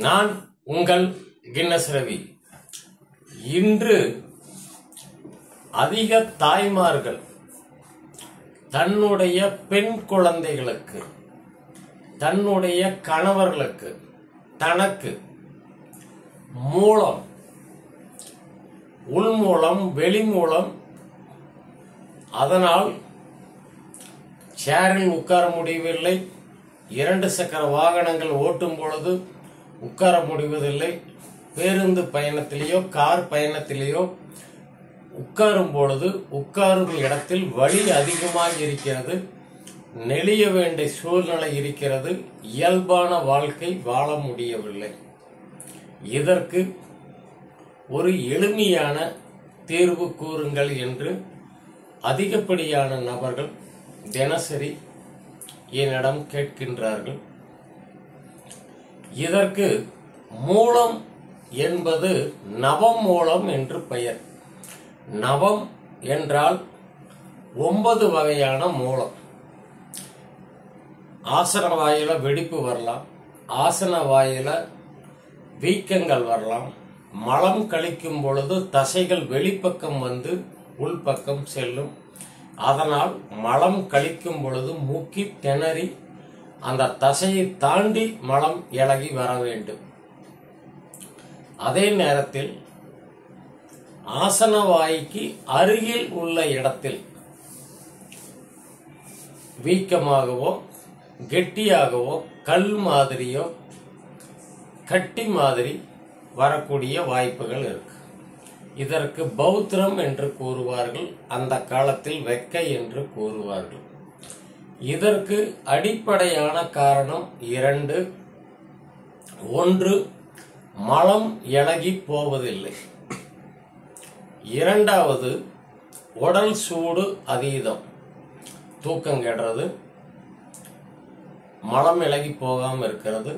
நான் உங்கள் கின்னஸ் ரவி. இன்று அதிக தாய்மார்கள் தன்னுடைய பெண் குழந்தைகளுக்கு, தன்னுடைய கணவர்களுக்கு, தனக்கு மூலம், உள் மூலம், வெளி மூலம், அதனால் சேரில் உட்கார முடியவில்லை, 2 சக்கர வாகனங்கள் ஓட்டும் பொழுது உட்கார முடிவதில்லை, பேருந்து பயணத்திலேயோ கார் பயணத்திலேயோ உட்காரும் பொழுது உட்காரும் இடத்தில் வலி அதிகமாக இருக்கிறது, நெளிய வேண்டிய சூழ்நிலை இருக்கிறது, இயல்பான வாழ்க்கை வாழ முடியவில்லை. இதற்கு ஒரு எளிமையான தீர்வு கூறுங்கள் என்று அதிகப்படியான நபர்கள் தினசரி என்னிடம் கேட்கின்றார்கள். இதற்கு மூலம் என்பது நவம் மூலம் என்று பெயர். நவம் என்றால் 9 வகையான மூலம். ஆசன வாயில வெடிப்பு வரலாம், ஆசன வாயில வீக்கங்கள் வரலாம், மலம் கழிக்கும் பொழுது தசைகள் வெளிப்பக்கம் வந்து உள்பக்கம் செல்லும், அதனால் மலம் கழிக்கும் பொழுது மூக்கி திணறி அந்த தசையை தாண்டி மலம் இளகி வர வேண்டும். அதே நேரத்தில் ஆசன வாய்க்கு அருகில் உள்ள இடத்தில் வீக்கமாகவோ கெட்டியாகவோ கல் மாதிரியோ கட்டி மாதிரி வரக்கூடிய வாய்ப்புகள் இருக்கு. இதற்கு பௌத்திரம் என்று கூறுவார்கள், அந்த காலத்தில் வெக்கை என்று கூறுவார்கள். இதற்கு அடிப்படையான காரணம் 2. 1, மலம் இளகி போவதில்லை. 2வது, உடல் சூடு அதீதம், தூக்கம் கெடுறது, மலம் இளகி போகாம இருக்கிறது,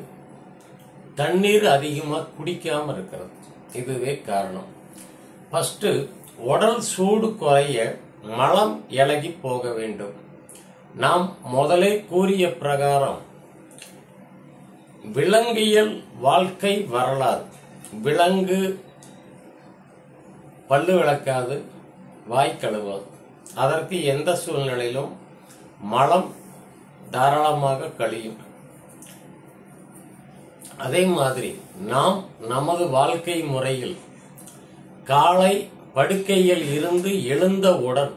தண்ணீர் அதிகமாக குடிக்காம இருக்கிறது. இதுவே காரணம். ஃபர்ஸ்ட், உடல் சூடு குறைய மலம் இளகி போக வேண்டும். நாம் முதலே கூறிய பிரகாரம் விலங்கியல் வாழ்க்கை வரலாறு. விலங்கு பல்லு விளக்காது, வாய் கழுவாது. அதற்கு எந்த சூழ்நிலையிலும் மலம் தாராளமாக கழியும். அதே மாதிரி நாம் நமது வாழ்க்கை முறையில் காலை படுக்கையில் இருந்து எழுந்தவுடன்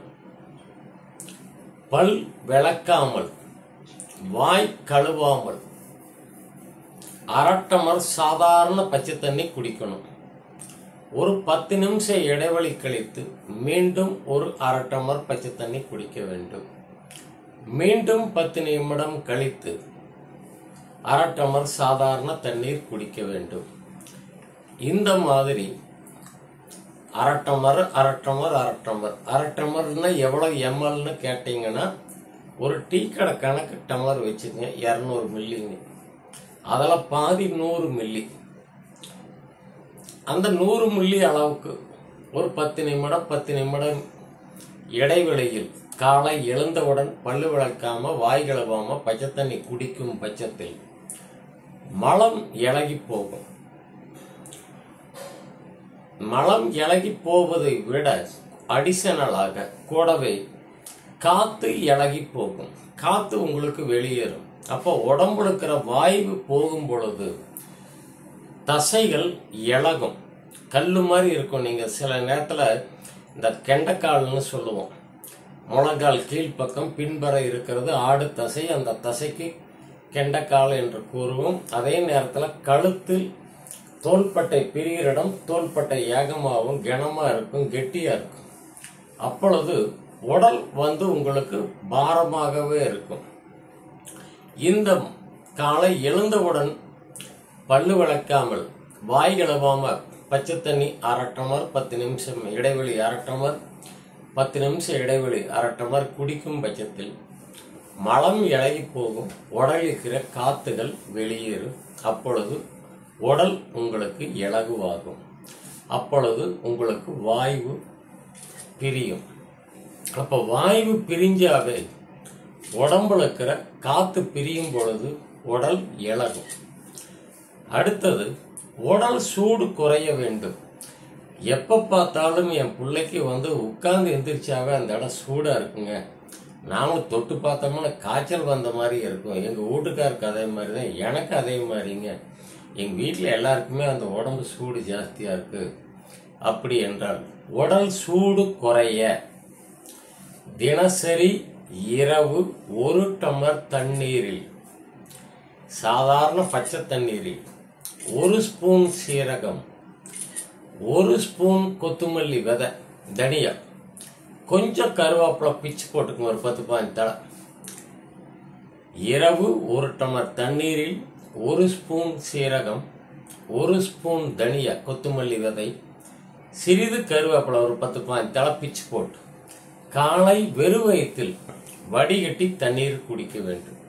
பல் விளக்காமல், வாய் கழுவாமல் 1/2 டம்ளர் சாதாரண பச்சை தண்ணி குடிக்கணும். ஒரு 10 நிமிஷம் இடைவெளி கழித்து மீண்டும் ஒரு 1/2 டம்ளர் பச்சை தண்ணி குடிக்க வேண்டும். மீண்டும் 10 நிமிடம் கழித்து 1/2 டம்ளர் சாதாரண தண்ணீர் குடிக்க வேண்டும். இந்த மாதிரி 1/2 டம்ளர் 1/2 டம்ளர் 1/2 டம்ளர் 1/2 டம்ளர்னா எவ்வளவு எம்எல்னு கேட்டீங்கன்னா, ஒரு டீ கடை கணக்கு டம்ளர் வச்சுங்க, 200 மில்லிங்க. அதில் பாதி 100 மில்லி. அந்த 100 மில்லி அளவுக்கு ஒரு 10 நிமிடம் இடைவெளியில் காலை எழுந்தவுடன் பல்லு விளக்காம, வாய் கழுவாம பச்சை தண்ணி குடிக்கும் பட்சத்தில் மலம் இளகி போகும். மலம் இளகி போவதை விட அடிஷனலாக கூடவே காத்து இளகி போகும். காத்து உங்களுக்கு வெளியேறும். அப்போ உடம்புல இருக்கிற வாயு போகும் பொழுது தசைகள் இளகும், கல்லு மாதிரி இருக்கும். நீங்க சில நேரத்துல இந்த கெண்டைக்கால்னு சொல்லுவோம், முழங்கால் கீழ்ப்பக்கம் பின்பற இருக்கிறது ஆடு தசை, அந்த தசைக்கு கெண்டைக்கால் என்று கூறுவோம். அதே நேரத்தில் கழுத்தில் தோள்பட்டை பிரிகிற இடம் தோள்பட்டை ஏகமாகவும் கனமா இருக்கும், கெட்டியா இருக்கும். அப்பொழுது உடல் வந்து உங்களுக்கு பாரமாகவே இருக்கும். இந்த காலை எழுந்தவுடன் பல்லு விளக்காமல், வாய் கழுவாம பச்சை தண்ணி 1/2 டம்ளர் 10 நிமிஷம் இடைவெளி 1/2 டம்ளர் 10 நிமிஷம் இடைவெளி 1/2 டம்ளர் குடிக்கும் பட்சத்தில் மலம் இளகி போகும், உடலில் இருக்கிற காத்துகள் வெளியேறும். அப்பொழுது உடல் உங்களுக்கு இலகுவாகும். அப்பொழுது உங்களுக்கு வாயு பிரியும். அப்ப வாயு பிரிஞ்சாவே உடம்புல இருக்கிற காத்து பிரியும் பொழுது உடல் இலகும். அடுத்தது உடல் சூடு குறைய வேண்டும். எப்ப பார்த்தாலும் என் பிள்ளைக்கு உட்கார்ந்து எந்திரிச்சாவே அந்த இடம் சூடா இருக்குங்க. நாமளும் தொட்டு பார்த்தோம்னா காய்ச்சல் வந்த மாதிரி இருக்கும். எங்க வீட்டுக்காருக்கு அதே மாதிரி தான், எனக்கு அதே மாதிரிங்க. எங்க வீட்டில் எல்லாருக்குமே அந்த உடம்பு சூடு ஜாஸ்தியா இருக்கு. அப்படி என்றால் உடல் சூடு குறைய தினசரி இரவு 1 டம்ளர் தண்ணீரில், சாதாரண பச்சை தண்ணீரில் 1 ஸ்பூன் சீரகம், 1 ஸ்பூன் கொத்தமல்லி விதை, தனியா, கொஞ்சம் கருவேப்பிலை பிச்சு போட்டுக்கோங்க, ஒரு 10-15 தழை. இரவு 1 டம்ளர் தண்ணீரில் 1 ஸ்பூன் சீரகம், 1 ஸ்பூன் தனியா, கொத்தமல்லி விதை, சிறிது கருவேப்பிலை, ஒரு 10-15 தழை பிச்சு போட்டு காலை வெறும் வயிற்றில் வடிகட்டி தண்ணீர் குடிக்க வேண்டும்.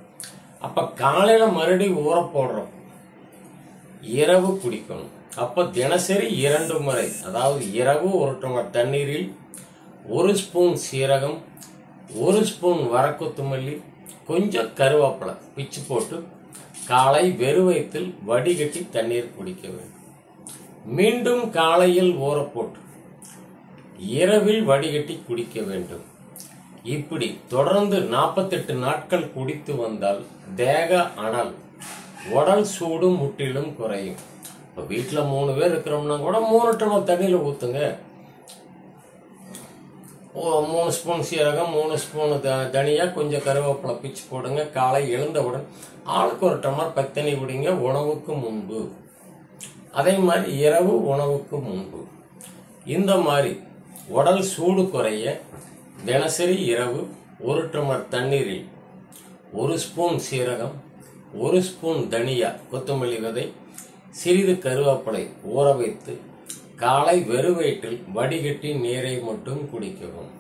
அப்ப காலையில மறுபடியும் ஊற போடுறோம், இரவு குடிக்கணும். அப்ப தினசரி 2 முறை, அதாவது இரவு 1 டம்ளர் தண்ணீரில் 1 ஸ்பூன் சீரகம், 1 ஸ்பூன் வரக்கொத்தமல்லி, கொஞ்சம் கருவேப்பிலை பிச்சு போட்டு காலை வெறும் வயிற்றில் வடிகட்டி தண்ணீர் குடிக்க வேண்டும். மீண்டும் காலையில் ஊற போட்டு இரவில் வடிகட்டி குடிக்க வேண்டும். இப்படி தொடர்ந்து 48 நாட்கள் குடித்து வந்தால் தேக அனல், உடல் சூடு முற்றிலும் குறையும். இப்ப வீட்டுல 3 பேர் இருக்கிறோம்னா கூட 3 டம்ளர் தண்ணியில ஊத்துங்க. 3 ஸ்பூன் சீரகம், 3 ஸ்பூன் தனியா, கொஞ்சம் கருவேப்பிலை பிச்சு போடுங்க. காலை எழுந்தவுடன் ஆளுக்கு 1 டம்ளர் பத்தண்ணி குடிங்க உணவுக்கு முன்பு. அதே மாதிரி இரவு உணவுக்கு முன்பு. இந்த மாதிரி உடல் சூடு குறைய தினசரி இரவு 1 டம்ளர் தண்ணீரில் 1 ஸ்பூன் சீரகம், 1 ஸ்பூன் தனியா, கொத்தமல்லி விதை, சிறிது கருவேப்பிலை ஊற வைத்து காலை வெறும் வயிற்றில் வடிகட்டி நீரை மட்டும் குடிக்கவும்.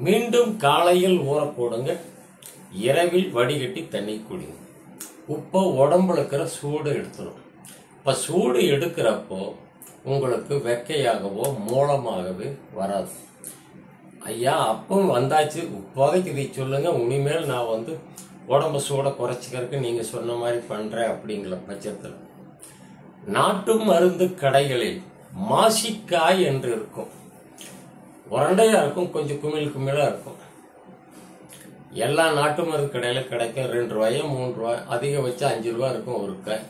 மீண்டும் காலையில் ஊற போடுங்க, இரவில் வடிகட்டி தண்ணி குடிங்க. உப்ப உடம்புல இருக்கிற சூடு எடுத்துரும். இப்ப சூடு எடுக்கிறப்போ உங்களுக்கு வெக்கையாகவோ மூலமாகவே வராது. ஐயா அப்பவும் வந்தாச்சு, இப்போதைக்கு இதை சொல்லுங்க, இனிமேல் நான் உடம்பு சூட குறைச்சிக்கிறதுக்கு நீங்க சொன்ன மாதிரி பண்றேன் அப்படிங்கிற பட்சத்தில் நாட்டு மருந்து கடைகளில் மாசிக்காய் என்று இருக்கும். உரண்டையா இருக்கும், கொஞ்சம் குமிழ் குமிழா இருக்கும். எல்லா நாட்டு மருந்து கடையில கிடைக்கும். 2 ரூபாயோ 3 ரூபாய், அதிகபட்சம் 5 ரூபாய் இருக்கும் ஒரு காய்.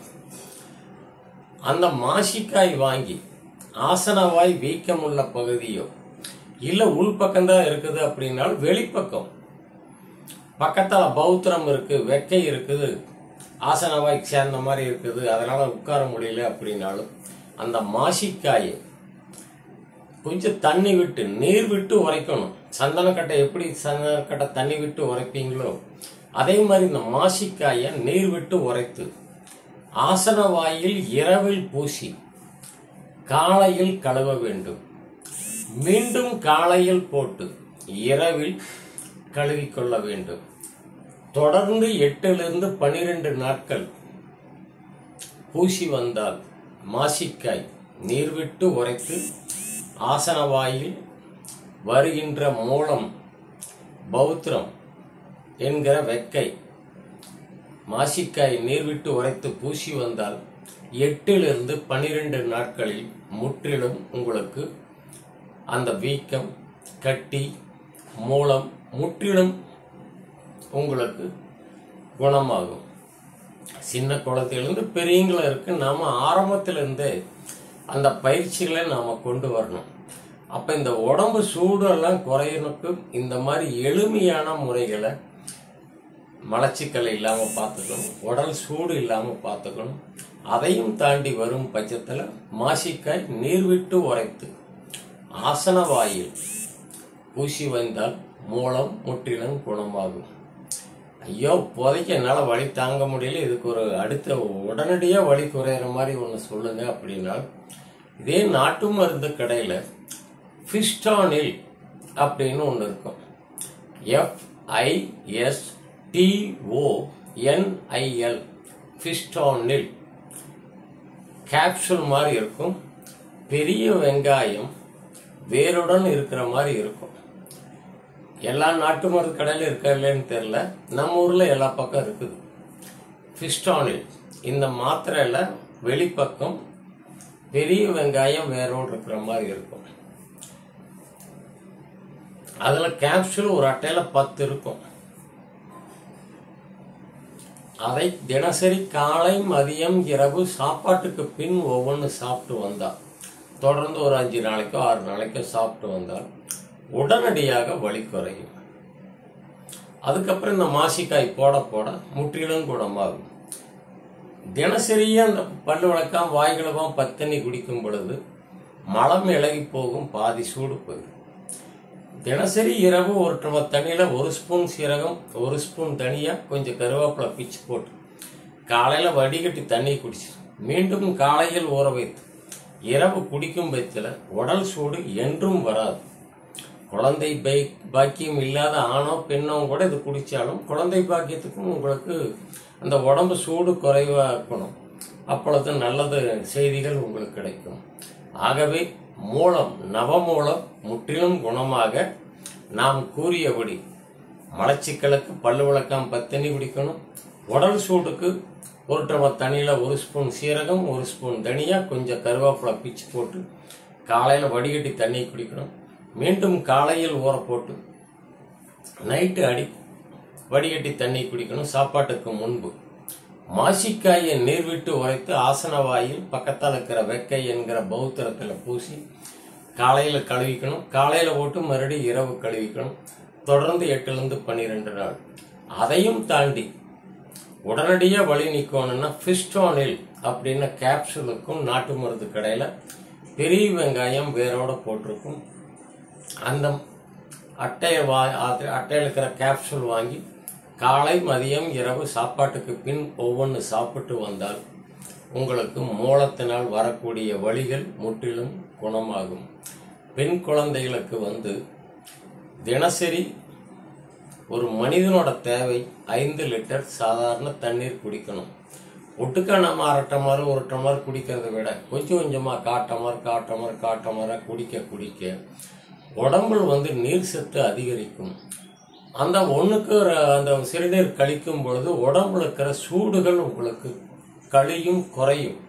அந்த மாசிக்காய் வாங்கி ஆசனவாய் வீக்கம் உள்ள பகுதியோ இல்ல உள்பக்கம்தான் இருக்குது அப்படின்னாலும் வெளிப்பக்கம் பக்கத்தால பௌத்திரம் இருக்கு, வெக்கை இருக்குது, ஆசனவாய் சேர்ந்த மாதிரி இருக்குது, அதனால உட்கார முடியல அப்படின்னாலும் அந்த மாசிக்காயை கொஞ்சம் தண்ணி விட்டு, நீர் விட்டு உரைக்கணும். சந்தனக்கட்டை எப்படி சந்தனக்கட்டை தண்ணி விட்டு உரைப்பீங்களோ அதே மாதிரி இந்த மாசிக்காயை நீர் விட்டு உரைத்து ஆசனவாயில் இரவில் பூசி காலையில் கழுவ வேண்டும். மீண்டும் காலையில் போட்டு இரவில் கழுவிக்கொள்ள வேண்டும். தொடர்ந்து 8 to 12 நாட்கள் பூசி வந்தால் மாசிக்காய் நீர்விட்டு உரைத்து ஆசனவாயில் வருகின்ற மூலம், பௌத்திரம் என்கிற வெக்கை, மாசிக்காய் நீர்விட்டு உரைத்து பூசி வந்தால் 8 to 12 நாட்களில் முற்றிலும் உங்களுக்கு அந்த வீக்கம், கட்டி, மூலம் முற்றிலும் உங்களுக்கு குணமாகும். சின்ன குழந்தையிலிருந்து பெரியவங்கள இருக்கு. நாம ஆரம்பத்திலிருந்தே அந்த பயிற்சிகளை நாம கொண்டு வரணும். அப்ப இந்த உடம்பு சூடு எல்லாம் குறையனுக்கு இந்த மாதிரி எளிமையான முறைகளை, மலச்சிக்கலை இல்லாம பார்த்துக்கணும், உடல் சூடு இல்லாம பார்த்துக்கணும். அதையும் தாண்டி வரும் பட்சத்துல மாசிக்காய் நீர்விட்டு உரைத்து ஆசனவாயில் பூசி வந்தால் மூலம் முற்றிலும் குணமாகும். ஐயோ இப்போதைக்கு என்னால வலி தாங்க முடியல, இதுக்கு ஒரு அடுத்த உடனடியா வலி குறையிற மாதிரி ஒண்ணு சொல்லுங்க அப்படின்னா, இதே நாட்டு மருந்து கடையில ஃபிஸ்டானில் அப்படின்னு ஒண்ணு இருக்கும். FISTONIL, ஃபிஸ்டானில் கேப்சூல் மாதிரி இருக்கும். பெரிய வெங்காயம் வேருடன் இருக்கிற மாதிரி இருக்கும். எல்லா நாட்டு மருந்து கடையில இருக்கா இல்லைன்னு தெரியல, நம்ம ஊர்ல எல்லா பக்கம் இருக்குது. ஃபிஸ்டானில் இந்த மாத்திரையில வெளிப்பக்கம் பெரிய வெங்காயம் வேரோடு இருக்கிற மாதிரி இருக்கும். அதுல கேப்சூல் ஒரு அட்டையில 10 இருக்கும். அதை தினசரி காலை, மதியம், இரவு சாப்பாட்டுக்கு பின் ஒவ்வொன்று சாப்பிட்டு வந்தா, தொடர்ந்து ஒரு 5 நாளைக்கோ 6 நாளைக்கோ சாப்பிட்டு வந்தால் உடனடியாக வலி குறையும். அதுக்கப்புறம் இந்த மாசிக்காய் போட போட முற்றிலும் குணமாகும். தினசரியே அந்த பல்லு விளக்கம், வாய் கழுவம், பத்தண்ணி குடிக்கும் பொழுது மலம் இலகி போகும், பாதி சூடு போயிடும். தினசரி இரவு ஒரு டம்ளர் தண்ணியில 1 ஸ்பூன் சீரகம், 1 ஸ்பூன் தனியா, கொஞ்சம் கருவேப்பிலை பிச்சு போட்டு காலையில வடிகட்டி தண்ணி குடிச்சு மீண்டும் காலையில் ஊற வைத்து இரவு குடிக்கும் பட்சத்தில் உடல் சூடு என்றும் வராது. குழந்தை பாக்கியம் இல்லாத ஆணோ பெண்ணோ கூட இது குடிச்சாலும் குழந்தை பாக்கியத்துக்கும் உங்களுக்கு அந்த உடம்பு சூடு குறைவா இருக்கணும். அப்பொழுது நல்லது செய்திகள் உங்களுக்கு கிடைக்கும். ஆகவே மூலம், நவமூலம் முற்றிலும் குணமாக நாம் கூறியபடி மலச்சிக்கலுக்கு பல்லு விளக்கம் 10 தண்ணி குடிக்கணும். உடல் சூடுக்கு ஒரு டம்ளர் தண்ணியில 1 ஸ்பூன் சீரகம், 1 ஸ்பூன் தனியா, கொஞ்சம் கருவேப்பிலை பிச்சு போட்டு காலையில வடிகட்டி தண்ணி குடிக்கணும். மீண்டும் காலையில் ஊற போட்டு நைட்டு வடிகட்டி தண்ணி குடிக்கணும் சாப்பாட்டுக்கு முன்பு. மாசிக்காயை நீர் விட்டு உரைத்து ஆசன வாயில் பக்கத்தால் இருக்கிற வெக்கை என்கிற பௌத்திரத்தில் பூசி காலையில கழுவிக்கணும். காலையில போட்டு மறுபடியும் இரவு கழுவிக்கணும். தொடர்ந்து 8லிருந்து 12 நாள். அதையும் தாண்டி உடனடியா வலி நிக்கணும்னா ஃபிஸ்டோனில் அப்படின்னு கேப்சூலுக்கும் நாட்டு மருந்து கடையில பெரிய வெங்காயம் வேரோட போட்டிருக்கும். அந்த அட்டையில் இருக்கிற கேப்சூல் வாங்கி காலை, மதியம், இரவு சாப்பாட்டுக்கு பின் ஒவ்வொன்று சாப்பிட்டு வந்தால் உங்களுக்கு மூலத்தினால் வரக்கூடிய வலிகள் முற்றிலும் குணமாகும். பெண் குழந்தைகளுக்கு தினசரி ஒரு மனிதனோட தேவை 5 லிட்டர் சாதாரண தண்ணீர் குடிக்கணும். ஒட்டுக்கா நம்ம 1/2 டம்ளர் 1 டம்ளர் குடிக்கிறத விட கொஞ்சம் கொஞ்சமா காட்டமர குடிக்க உடம்புல நீர் சத்து அதிகரிக்கும். அந்த ஒண்ணுக்கு அந்த சிறுநீர் கழிக்கும் பொழுது உடம்புல இருக்கிற சூடுகள் உங்களுக்கு கழியும், குறையும்.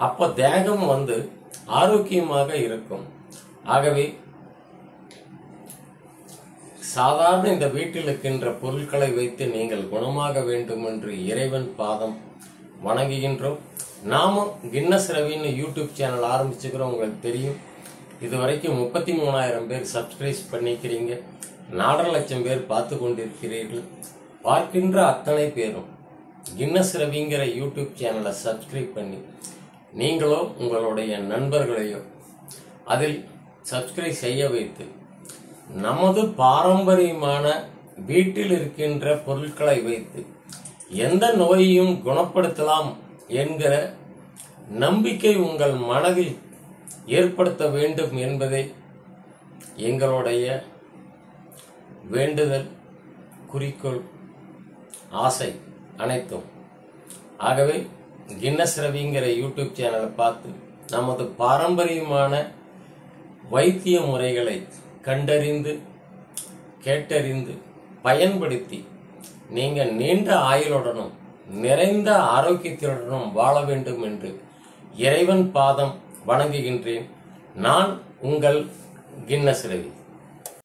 அப்ப தேகம் ஆரோக்கியமாக இருக்கும். ஆகவே சாதாரண இந்த வீட்டில் இருக்கின்ற பொருட்களை வைத்து நீங்கள் குணமாக வேண்டும் என்று இறைவன் பாதம் வணங்குகின்றோம். நாமும் கின்னஸ் ரவின்னு யூடியூப் சேனல் ஆரம்பிச்சுக்கிறோம். உங்களுக்கு தெரியும், இதுவரைக்கும் 33,000 பேர் சப்ஸ்கிரைப் பண்ணிக்கிறீங்க. 4.5 லட்சம் பேர் பார்த்து கொண்டிருக்கிறீர்கள். பார்க்கின்ற அத்தனை பேரும் கின்னஸ் ரவிங்கிற யூடியூப் சேனலை சப்ஸ்கிரைப் பண்ணி நீங்களோ உங்களுடைய நண்பர்களையோ அதில் சப்ஸ்கிரைப் செய்ய வைத்து நமது பாரம்பரியமான வீட்டில் இருக்கின்ற பொருட்களை வைத்து எந்த நோயையும் குணப்படுத்தலாம் என்கிற நம்பிக்கை உங்கள் மனதில் ஏற்படுத்த வேண்டும் என்பதை எங்களுடைய வேண்டுதல், குறிக்கோள், ஆசை அனைத்தும். ஆகவே கின்னஸ் ரவிங்கிற யூடியூப் சேனலை பார்த்து நமது பாரம்பரியமான வைத்திய முறைகளை கண்டறிந்து கேட்டறிந்து பயன்படுத்தி நீங்க நீண்ட ஆயுளுடனும் நிறைந்த ஆரோக்கியத்துடனும் வாழ வேண்டும் என்று இறைவன் பாதம் வணங்குகின்றேன். நான் உங்கள் கின்னஸ் ரவி.